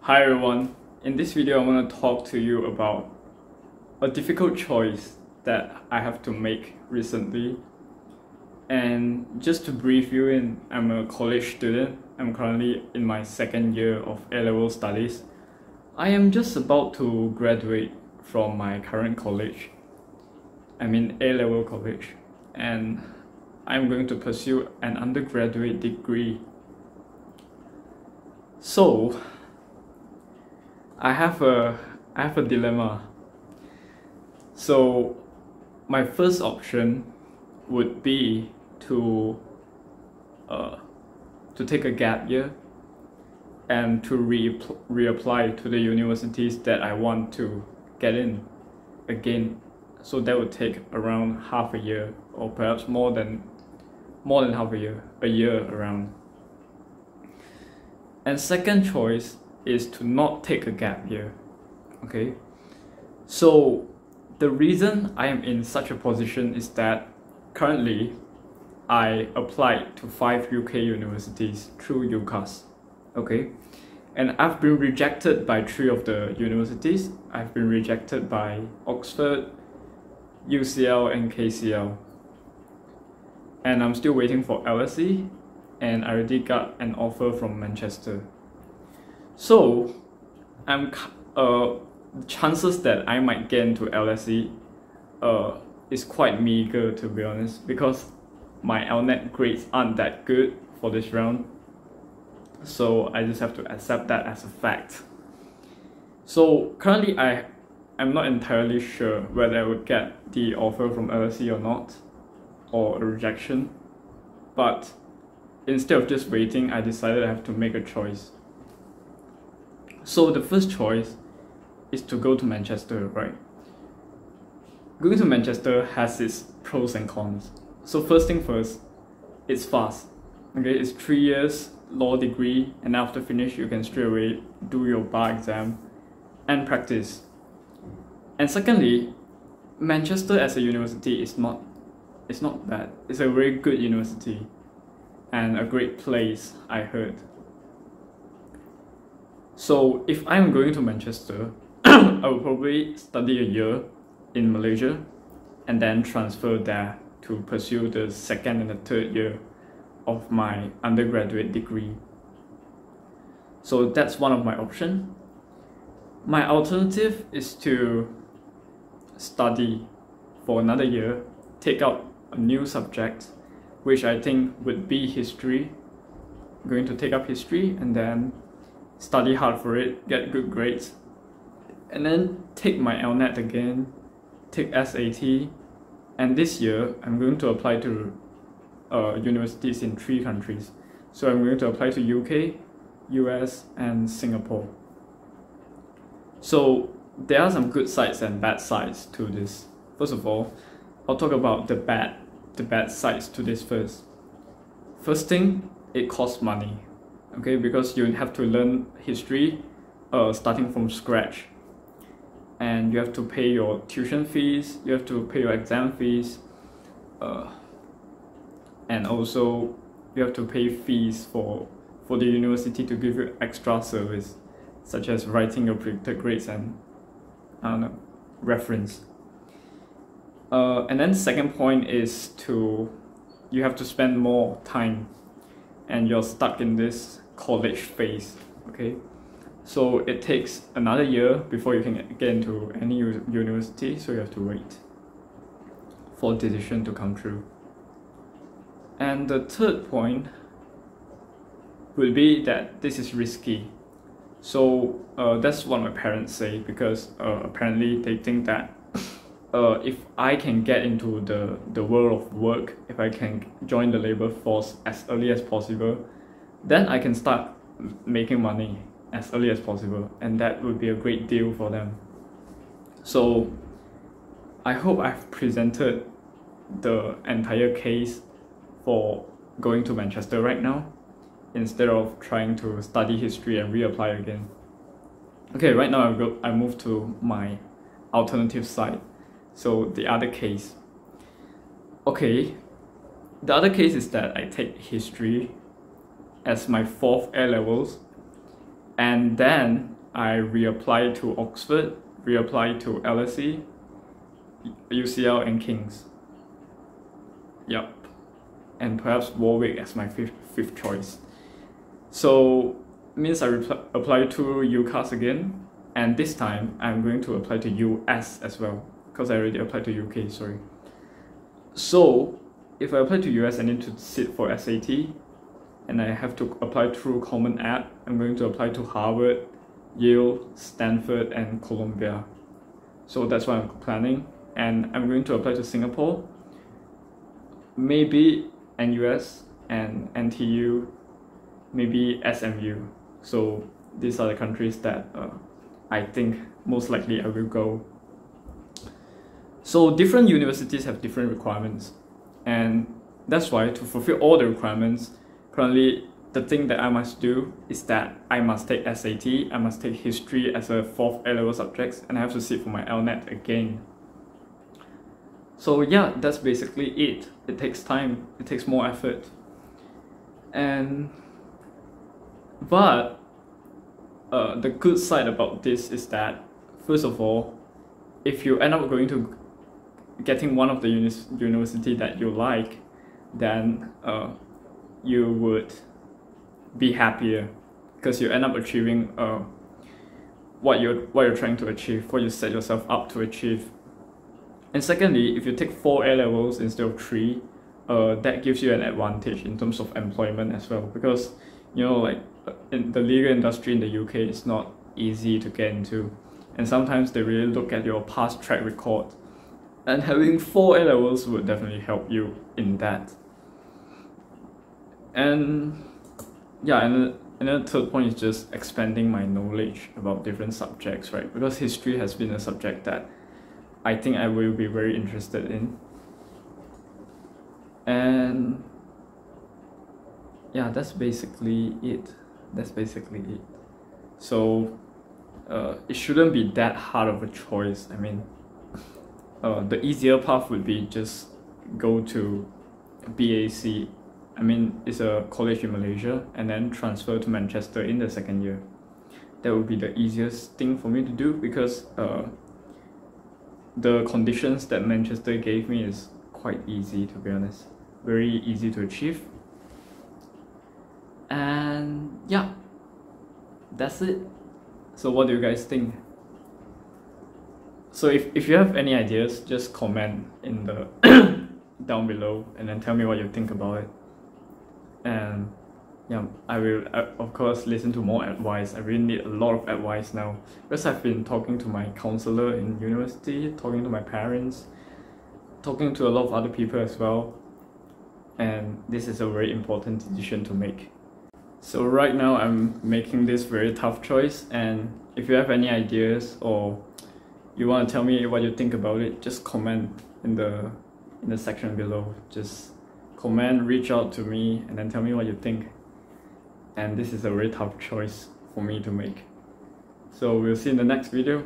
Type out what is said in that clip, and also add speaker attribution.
Speaker 1: Hi everyone, in this video I want to talk to you about a difficult choice that I have to make recently. And just to brief you in, I'm a college student. I'm currently in my second year of A-level studies. I am just about to graduate from my current college. I'm in A-level college and I'm going to pursue an undergraduate degree. So I have a dilemma. So my first option would be to take a gap year and to reapply to the universities that I want to get in again. So that would take around half a year, or perhaps more than half a year around. And second choice is to not take a gap year. Okay, so the reason I am in such a position is that currently I applied to 5 UK universities through UCAS. Okay, and I've been rejected by 3 of the universities. I've been rejected by Oxford, UCL and KCL, and I'm still waiting for LSE, and I already got an offer from Manchester. So the chances that I might get into LSE is quite meager, to be honest, because my LNET grades aren't that good for this round. So I just have to accept that as a fact. So currently I'm not entirely sure whether I would get the offer from LSE or not, or a rejection. But instead of just waiting, I decided I have to make a choice. So the first choice is to go to Manchester, right? Going to Manchester has its pros and cons. So first thing first, it's fast. Okay, it's 3 years law degree, and after finish you can straight away do your bar exam and practice. And secondly, Manchester as a university is not bad. It's a very good university and a great place, I heard. So if I'm going to Manchester, I will probably study a year in Malaysia and then transfer there to pursue the second and the third year of my undergraduate degree. So that's one of my options. My alternative is to study for another year, take out a new subject, which I think would be history. I'm going to take up history and then study hard for it, get good grades, and then take my LNET again, take SAT, and this year I'm going to apply to universities in 3 countries. So I'm going to apply to UK, US, and Singapore. So there are some good sides and bad sides to this. First of all, I'll talk about the bad sides to this first. First thing, it costs money. Okay, because you have to learn history starting from scratch, and you have to pay your tuition fees, you have to pay your exam fees, and also you have to pay fees for the university to give you extra service, such as writing your predicted grades and reference. And then second point is you have to spend more time, and you're stuck in this college phase. Okay, so it takes another year before you can get into any university, so you have to wait for a decision to come true. And the third point will be that this is risky. So that's what my parents say, because apparently they think that if I can get into the world of work, if I can join the labor force as early as possible, then I can start making money as early as possible, and that would be a great deal for them. So I hope I've presented the entire case for going to Manchester right now, instead of trying to study history and reapply again. Okay, right now I move to my alternative side. So the other case. Okay, the other case is that I take history as my 4th A-levels, and then I reapplied to Oxford, reapplied to LSE, UCL and King's. Yep. And perhaps Warwick as my fifth choice. So means I apply to UCAS again, and this time I'm going to apply to US as well, because I already applied to UK, sorry. So if I apply to US, I need to sit for SAT, and I have to apply through Common App. I'm going to apply to Harvard, Yale, Stanford, and Columbia. So that's what I'm planning. And I'm going to apply to Singapore, maybe NUS and NTU, maybe SMU. So these are the countries that I think most likely I will go. So different universities have different requirements, and that's why to fulfill all the requirements, currently the thing that I must do is that I must take SAT, I must take history as a 4th A-level subject, and I have to sit for my LNET again. So yeah, that's basically it. It takes time, it takes more effort. But the good side about this is that, first of all, if you end up going to getting one of the university that you like, then you would be happier, because you end up achieving what you're trying to achieve, what you set yourself up to achieve. And secondly, if you take 4 A-levels instead of 3, that gives you an advantage in terms of employment as well, because like in the legal industry in the UK, it's not easy to get into, and sometimes they really look at your past track record, and having 4 A-levels would definitely help you in that. And yeah, and the third point is just expanding my knowledge about different subjects, right? Because history has been a subject that I think I will be very interested in. And yeah, that's basically it. So it shouldn't be that hard of a choice. I mean, the easier path would be just go to BAC. I mean, it's a college in Malaysia, and then transfer to Manchester in the 2nd year. That would be the easiest thing for me to do, because the conditions that Manchester gave me is quite easy, to be honest. Very easy to achieve. And yeah, that's it. So what do you guys think? So if you have any ideas, just comment in the down below, and then tell me what you think about it. And yeah, I will of course listen to more advice. I really need a lot of advice now, because I've been talking to my counselor in university, talking to my parents, talking to a lot of other people as well, and this is a very important decision to make. So right now I'm making this very tough choice, and if you have any ideas or you want to tell me what you think about it, just comment in the section below. Just comment, reach out to me, and then tell me what you think. And this is a very tough choice for me to make. So we'll see in the next video.